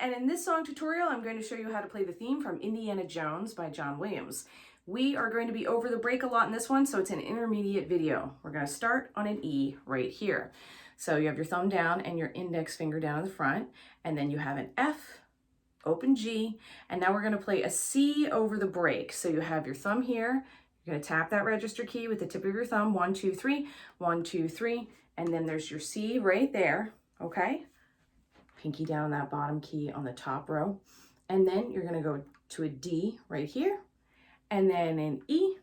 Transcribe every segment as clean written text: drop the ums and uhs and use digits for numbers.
And in this song tutorial, I'm going to show you how to play the theme from Indiana Jones by John Williams. We are going to be over the break a lot in this one, so it's an intermediate video. We're going to start on an E right here. So you have your thumb down and your index finger down in the front, and then you have an F, open G, and now we're going to play a C over the break. So you have your thumb here, you're going to tap that register key with the tip of your thumb, 1, 2, 3, 1, 2, 3, and then there's your C right there, okay? Pinky down on that bottom key on the top row. And then you're gonna go to a D right here, and then an E,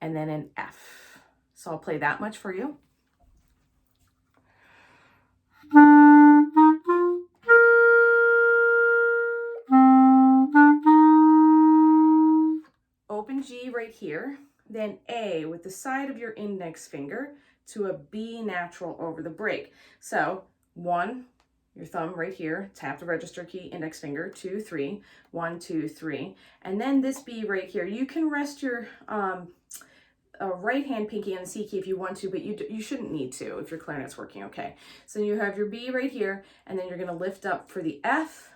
and then an F. So I'll play that much for you. Open G right here, then A with the side of your index finger to a B natural over the break. So 1, your thumb right here, tap the register key, index finger, 2, 3, 1, 2, 3. And then this B right here, you can rest your right hand pinky on the C key if you want to, but you shouldn't need to if your clarinet's working okay. So you have your B right here, and then you're gonna lift up for the F,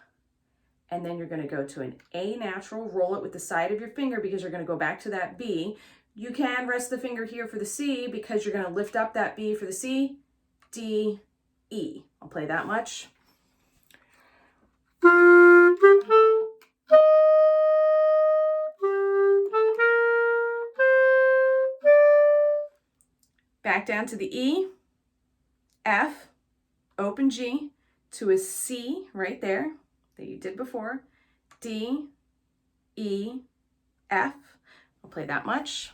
and then you're gonna go to an A natural, roll it with the side of your finger because you're gonna go back to that B. You can rest the finger here for the C because you're gonna lift up that B for the C, D, E. I'll play that much. Back down to the E, F, open G, to a C right there that you did before, D, E, F. I'll play that much.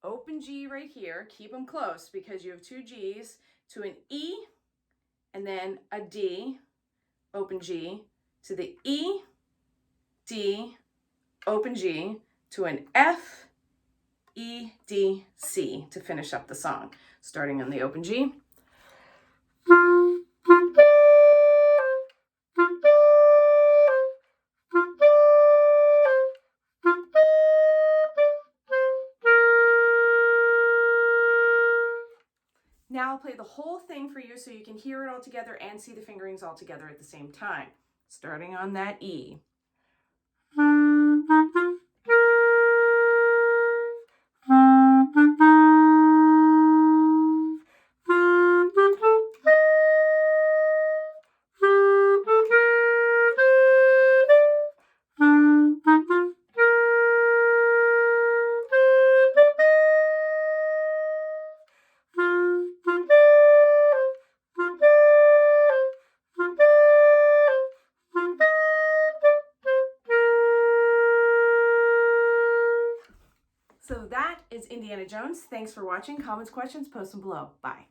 Open G right here, keep them close because you have 2 G's, to an E, and then a D, open G, to the E, D, open G, to an F, E, D, C to finish up the song. Starting on the open G. Now I'll play the whole thing for you so you can hear it all together and see the fingerings all together at the same time. Starting on that E. So that is Indiana Jones. Thanks for watching. Comments, questions, post them below. Bye.